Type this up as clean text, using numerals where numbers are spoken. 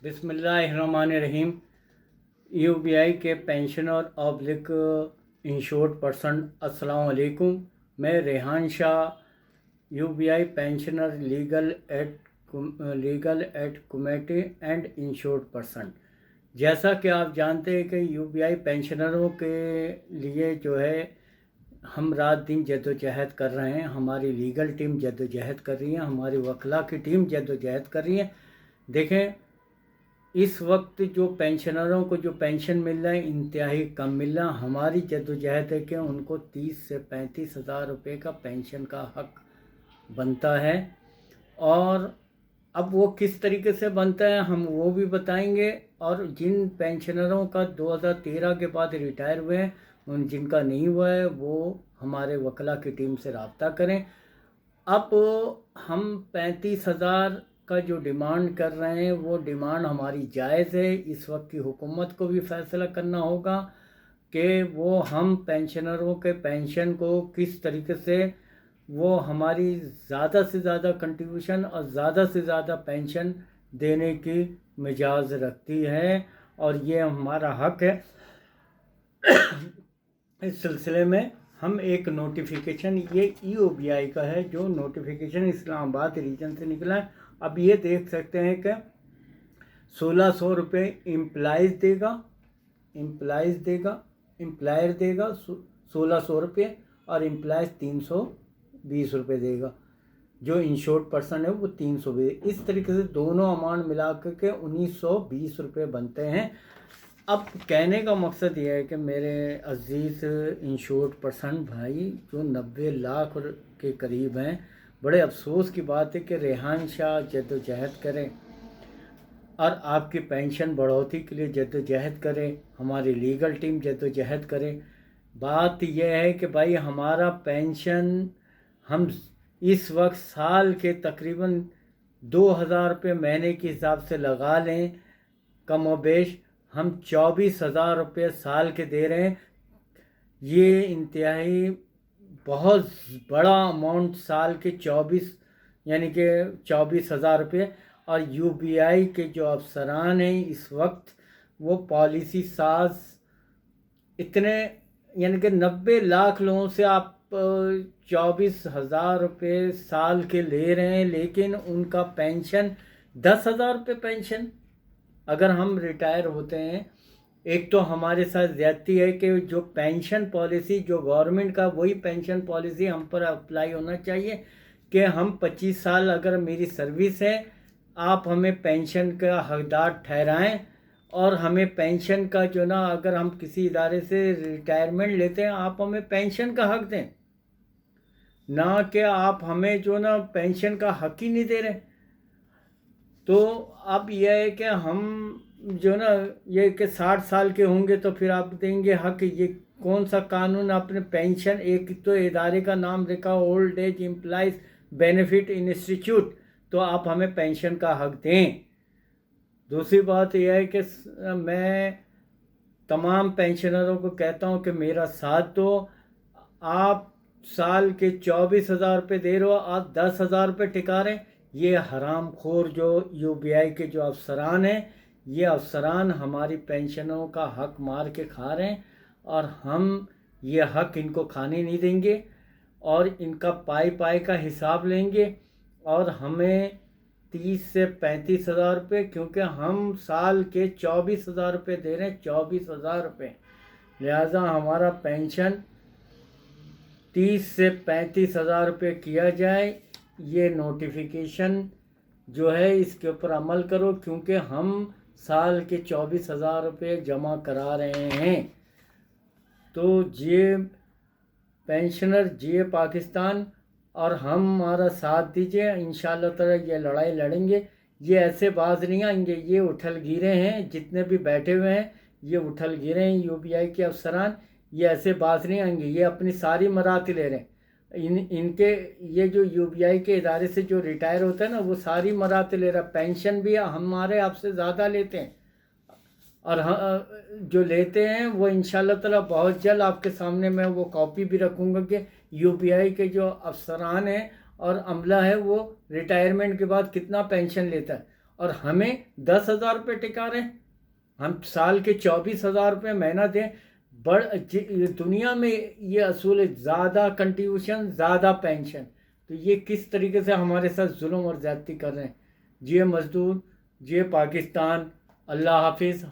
बिस्मिल्लाहिर्रहमानिर्रहीम। यूबीआई के pensioner oblique insured person अस्सलाम वालेकुम। मैं Rehan Shah, UBI pensioner legal aid committee and insured person. जैसा कि आप जानते हैं कि यूबीआई पेंशनरों के लिए जो है हम रात दिन जद्दोजहद कर रहे हैं। हमारी लीगल टीम जद्दोजहद कर रही है, हमारी वकला की टीम जद्दोजहद कर रही है। देखें, इस वक्त जो पेंशनरों को जो पेंशन मिल रहा है इंतहाई कम मिल रहा। हमारी जद्दोजहद है कि उनको 30 से 35 हज़ार रुपये का पेंशन का हक बनता है, और अब वो किस तरीके से बनता है हम वो भी बताएंगे। और जिन पेंशनरों का 2013 के बाद रिटायर हुए हैं, उन जिनका नहीं हुआ है वो हमारे वकला की टीम से रब्ता करें। अब हम 35,000 का जो डिमांड कर रहे हैं वो डिमांड हमारी जायज़ है। इस वक्त की हुकूमत को भी फैसला करना होगा कि वो हम पेंशनरों के पेंशन को किस तरीके से वो हमारी ज़्यादा से ज़्यादा कंट्रीब्यूशन और ज़्यादा से ज़्यादा पेंशन देने की मिजाज रखती है, और ये हमारा हक है। इस सिलसिले में हम एक नोटिफिकेशन, ये यूबीआई का है जो नोटिफिकेशन इस्लामाबाद रीजन से निकला है। अब ये देख सकते हैं कि 1600 रुपये एम्प्लायर देगा 1600 रुपये, और एम्प्लॉयज़ 320 रुपये देगा। जो इंश्योर्ड पर्सन है वो 320। इस तरीके से दोनों अमाउंट मिला के 1920 रुपये बनते हैं। अब कहने का मकसद ये है कि मेरे अजीज़ इंश्योर्ड पर्सन भाई जो 90 लाख के करीब हैं, बड़े अफसोस की बात है कि रेहान शाह जद्दोजहद करें और आपकी पेंशन बढ़ोतरी के लिए जद्दोजहद करें, हमारी लीगल टीम जद्दोजहद करे। बात यह है कि भाई हमारा पेंशन हम इस वक्त साल के तकरीबन 2000 रुपये महीने के हिसाब से लगा लें, कम व बेश हम 24,000 रुपये साल के दे रहे हैं। ये इंतहाई बहुत बड़ा अमाउंट, साल के 24,000 रुपये। और यूबीआई के जो अफसरान हैं इस वक्त वो पॉलिसी साज इतने, यानी कि 90 लाख लोगों से आप 24,000 रुपये साल के ले रहे हैं, लेकिन उनका पेंशन 10,000 रुपये पेंशन। अगर हम रिटायर होते हैं, एक तो हमारे साथ ज़्यादती है कि जो पेंशन पॉलिसी जो गवर्नमेंट का, वही पेंशन पॉलिसी हम पर अप्लाई होना चाहिए कि हम 25 साल अगर मेरी सर्विस है, आप हमें पेंशन का हकदार ठहराएं, और हमें पेंशन का जो ना, अगर हम किसी इदारे से रिटायरमेंट लेते हैं आप हमें पेंशन का हक दें, ना कि आप हमें जो ना पेंशन का हक ही नहीं दे रहे। तो अब यह है कि हम जो ना ये कि 60 साल के होंगे तो फिर आप देंगे हक। ये कौन सा कानून? अपने पेंशन, एक तो इदारे का नाम लिखा old age employees benefit institute, तो आप हमें पेंशन का हक दें। दूसरी बात यह है कि मैं तमाम पेंशनरों को कहता हूं कि मेरा साथ दो। आप साल के 24,000 रुपये दे रहे हो, आप 10,000 रुपये टिका रहे हैं। ये हराम खोर जो यूबीआई के जो अफसरान हैं, ये अफसरान हमारी पेंशनों का हक मार के खा रहे हैं, और हम ये हक इनको खाने नहीं देंगे, और इनका पाई का हिसाब लेंगे। और हमें 30 से 35,000 रुपये, क्योंकि हम साल के 24,000 रुपये दे रहे हैं, 24,000 रुपये। लिहाजा हमारा पेंशन 30 से 35,000 रुपये किया जाए। ये नोटिफिकेशन जो है इसके ऊपर अमल करो, क्योंकि हम साल के 24,000 रुपये जमा करा रहे हैं। तो ये पेंशनर जिए पाकिस्तान, और हमारा साथ दीजिए। इंशाअल्लाह ताला ये लड़ाई लड़ेंगे। ये ऐसे बाज नहीं आएंगे, ये उठल गिरे हैं, जितने भी बैठे हुए हैं ये उठल गिरे हैं यूबीआई के अफसरान। ये ऐसे बाज नहीं आएंगे, ये अपनी सारी मरात ले रहे हैं। इनके ये जो यूबीआई के इदारे से जो रिटायर होता है ना, वो सारी मरात ले रहा। पेंशन भी हमारे आपसे ज़्यादा लेते हैं, और जो लेते हैं वो इंशाअल्लाह ताला बहुत जल्द आपके सामने मैं वो कॉपी भी रखूँगा कि यूबीआई के जो अफसरान हैं और अमला है वो रिटायरमेंट के बाद कितना पेंशन लेता है। اور ہمیں 10,000 روپے ٹکا رہے ہیں. ہم سال کے 24,000 روپے مہینہ دیں. دنیا میں یہ اصول ہے، زیادہ کنٹریبیوشن زیادہ پینشن. تو یہ کس طریقے سے ہمارے ساتھ ظلم اور زیادتی کر رہے ہیں. جی مزدور، جی پاکستان. اللہ حافظ.